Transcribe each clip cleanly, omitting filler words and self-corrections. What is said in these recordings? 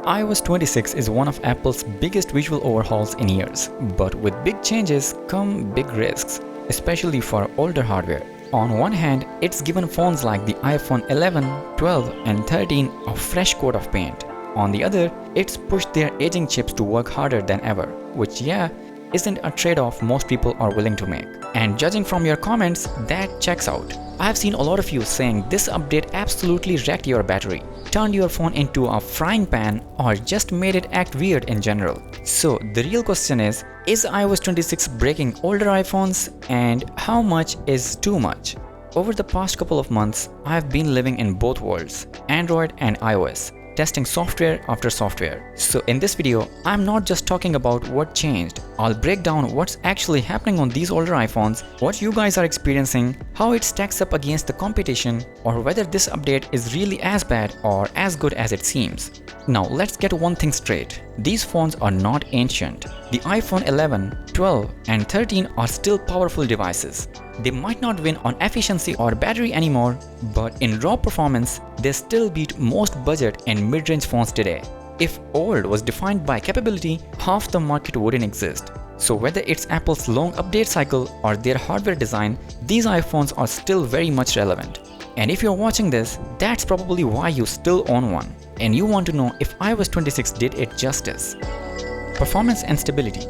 iOS 26 is one of Apple's biggest visual overhauls in years, but with big changes come big risks, especially for older hardware. On one hand, it's given phones like the iPhone 11, 12 and 13 a fresh coat of paint. On the other, it's pushed their aging chips to work harder than ever, which isn't a trade-off most people are willing to make. And judging from your comments, that checks out. I've seen a lot of you saying this update absolutely wrecked your battery, turned your phone into a frying pan, or just made it act weird in general. So the real question is iOS 26 breaking older iPhones, and how much is too much? Over the past couple of months, I've been living in both worlds, Android and iOS, testing software after software. So in this video, I'm not just talking about what changed. I'll break down what's actually happening on these older iPhones, what you guys are experiencing, how it stacks up against the competition, or whether this update is really as bad or as good as it seems. Now let's get one thing straight. These phones are not ancient. The iPhone 11, 12 and 13 are still powerful devices. They might not win on efficiency or battery anymore, but in raw performance, they still beat most budget and mid-range phones today. If old was defined by capability, half the market wouldn't exist. So whether it's Apple's long update cycle or their hardware design, these iPhones are still very much relevant. And if you're watching this, that's probably why you still own one, and you want to know if iOS 26 did it justice. Performance and stability.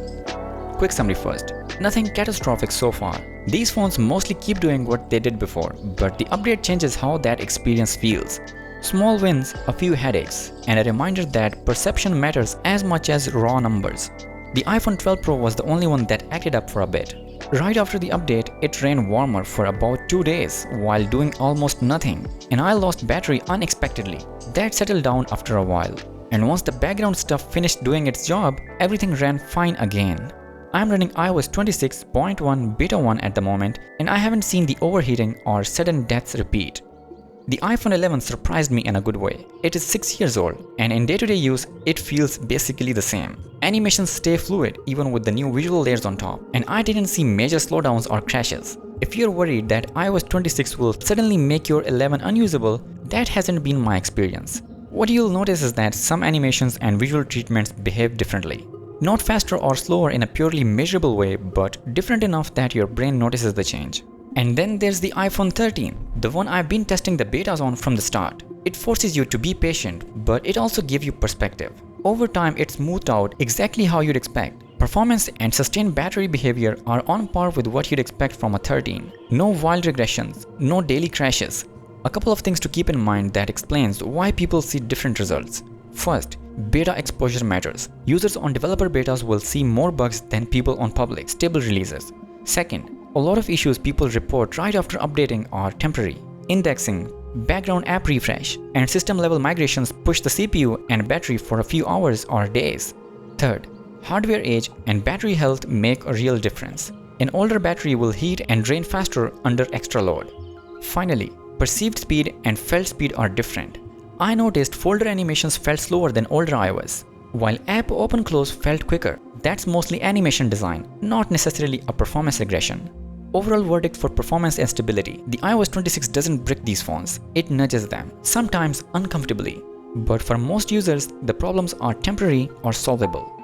Quick summary first. Nothing catastrophic so far. These phones mostly keep doing what they did before, but the update changes how that experience feels. Small wins, a few headaches, and a reminder that perception matters as much as raw numbers. The iPhone 12 Pro was the only one that acted up for a bit. Right after the update, it ran warmer for about 2 days while doing almost nothing, and I lost battery unexpectedly. That settled down after a while, and once the background stuff finished doing its job, everything ran fine again. I'm running iOS 26.1 Beta 1 at the moment, and I haven't seen the overheating or sudden deaths repeat. The iPhone 11 surprised me in a good way. It is 6 years old, and in day-to-day use, it feels basically the same. Animations stay fluid even with the new visual layers on top, and I didn't see major slowdowns or crashes. If you're worried that iOS 26 will suddenly make your 11 unusable, that hasn't been my experience. What you'll notice is that some animations and visual treatments behave differently. Not faster or slower in a purely measurable way, but different enough that your brain notices the change. And then there's the iPhone 13, the one I've been testing the betas on from the start. It forces you to be patient, but it also gives you perspective. Over time, it's smoothed out exactly how you'd expect. Performance and sustained battery behavior are on par with what you'd expect from a 13. No wild regressions, no daily crashes. A couple of things to keep in mind that explains why people see different results. First, beta exposure matters. Users on developer betas will see more bugs than people on public, stable releases. Second, a lot of issues people report right after updating are temporary. Indexing, background app refresh, and system-level migrations push the CPU and battery for a few hours or days. Third, hardware age and battery health make a real difference. An older battery will heat and drain faster under extra load. Finally, perceived speed and felt speed are different. I noticed folder animations felt slower than older iOS, while app open-close felt quicker. That's mostly animation design, not necessarily a performance regression. Overall verdict for performance and stability. The iOS 26 doesn't brick these phones, it nudges them, sometimes uncomfortably. But for most users, the problems are temporary or solvable.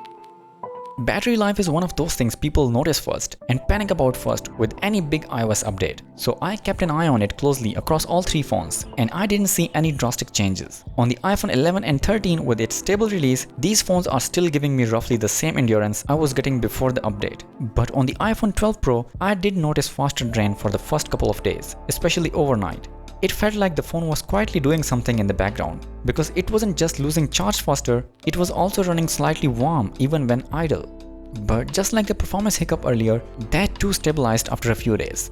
Battery life is one of those things people notice first and panic about first with any big iOS update. So I kept an eye on it closely across all three phones, and I didn't see any drastic changes. On the iPhone 11 and 13 with its stable release, these phones are still giving me roughly the same endurance I was getting before the update. But on the iPhone 12 Pro, I did notice faster drain for the first couple of days, especially overnight. It felt like the phone was quietly doing something in the background, because it wasn't just losing charge faster, it was also running slightly warm even when idle. But just like the performance hiccup earlier, that too stabilized after a few days.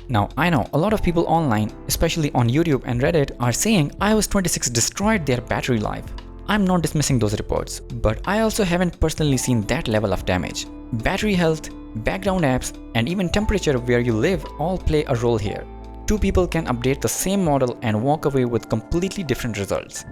Now I know a lot of people online, especially on YouTube and Reddit, are saying iOS 26 destroyed their battery life. I'm not dismissing those reports, but I also haven't personally seen that level of damage. Battery health, background apps, and even temperature where you live all play a role here. Two people can update the same model and walk away with completely different results.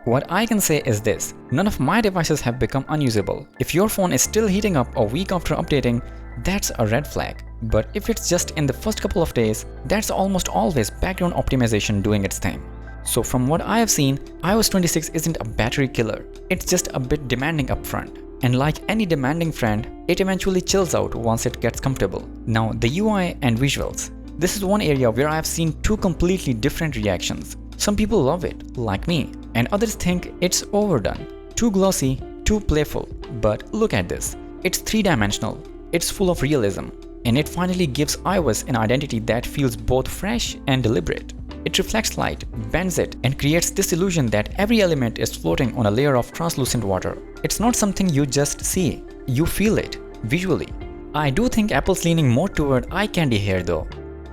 What I can say is this: none of my devices have become unusable. If your phone is still heating up a week after updating, that's a red flag. But if it's just in the first couple of days, that's almost always background optimization doing its thing. So from what I have seen, iOS 26 isn't a battery killer. It's just a bit demanding upfront. And like any demanding friend, it eventually chills out once it gets comfortable. Now the UI and visuals. This is one area where I have seen two completely different reactions. Some people love it, like me, and others think it's overdone. Too glossy, too playful. But look at this. It's three-dimensional. It's full of realism. And it finally gives iOS an identity that feels both fresh and deliberate. It reflects light, bends it, and creates this illusion that every element is floating on a layer of translucent water. It's not something you just see, you feel it, visually. I do think Apple's leaning more toward eye candy here though.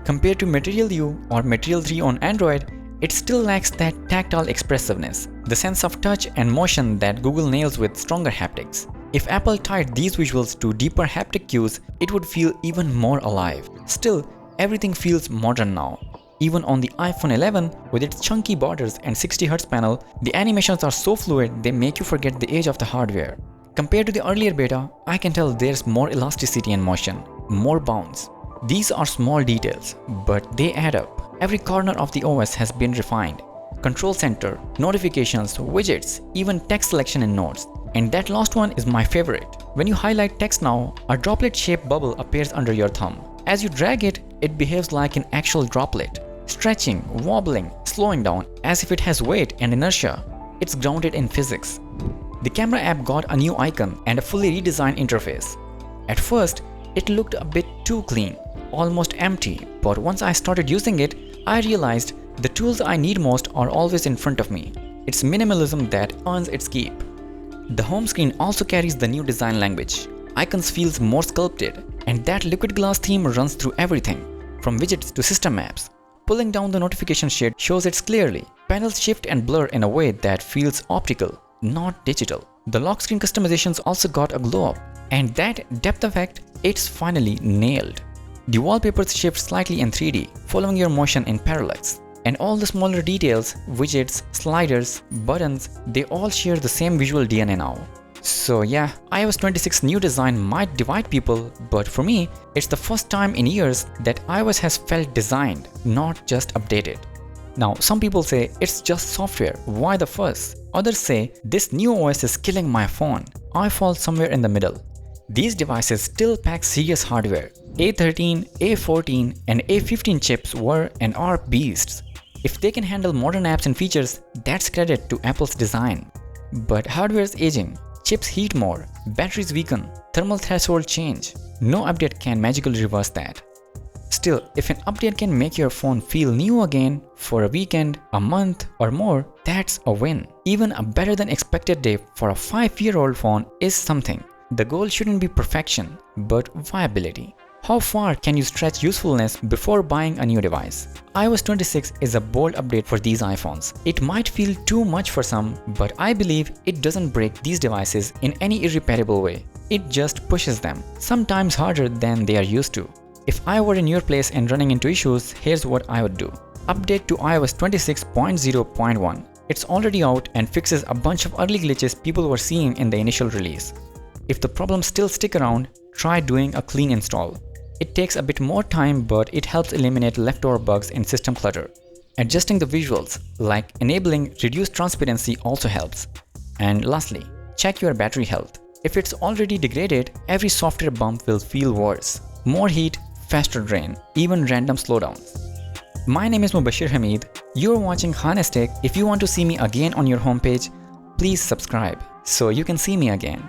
Compared to Material U or Material 3 on Android, it still lacks that tactile expressiveness, the sense of touch and motion that Google nails with stronger haptics. If Apple tied these visuals to deeper haptic cues, it would feel even more alive. Still, everything feels modern now. Even on the iPhone 11, with its chunky borders and 60Hz panel, the animations are so fluid they make you forget the age of the hardware. Compared to the earlier beta, I can tell there's more elasticity and motion, more bounce. These are small details, but they add up. Every corner of the OS has been refined. Control center, notifications, widgets, even text selection in notes. And that last one is my favorite. When you highlight text now, a droplet-shaped bubble appears under your thumb. As you drag it, it behaves like an actual droplet, stretching, wobbling, slowing down as if it has weight and inertia. It's grounded in physics. The camera app got a new icon and a fully redesigned interface. At first, it looked a bit too clean, almost empty, but once I started using it, I realized the tools I need most are always in front of me. It's minimalism that earns its keep. The home screen also carries the new design language. Icons feels more sculpted, and that liquid glass theme runs through everything, from widgets to system apps. Pulling down the notification shade shows it clearly. Panels shift and blur in a way that feels optical, not digital. The lock screen customizations also got a glow up, and that depth effect, it's finally nailed. The wallpapers shift slightly in 3D, following your motion in parallax. And all the smaller details, widgets, sliders, buttons, they all share the same visual DNA now. So yeah, iOS 26's new design might divide people, but for me, it's the first time in years that iOS has felt designed, not just updated. Now, some people say it's just software, why the fuss? Others say this new OS is killing my phone. I fall somewhere in the middle. These devices still pack serious hardware. A13, A14, and A15 chips were and are beasts. If they can handle modern apps and features, that's credit to Apple's design. But hardware is aging. Chips heat more, batteries weaken, thermal threshold change. No update can magically reverse that. Still, if an update can make your phone feel new again for a weekend, a month, or more, that's a win. Even a better than expected day for a 5-year-old phone is something. The goal shouldn't be perfection, but viability. How far can you stretch usefulness before buying a new device? iOS 26 is a bold update for these iPhones. It might feel too much for some, but I believe it doesn't break these devices in any irreparable way. It just pushes them, sometimes harder than they are used to. If I were in your place and running into issues, here's what I would do. Update to iOS 26.0.1. It's already out and fixes a bunch of early glitches people were seeing in the initial release. If the problems still stick around, try doing a clean install. It takes a bit more time, but it helps eliminate leftover bugs in system clutter. Adjusting the visuals, like enabling reduced transparency, also helps. And lastly, check your battery health. If it's already degraded, every software bump will feel worse. More heat, faster drain, even random slowdowns. My name is Mubashir Hamid. You're watching Honest Tech. If you want to see me again on your homepage, please subscribe so you can see me again.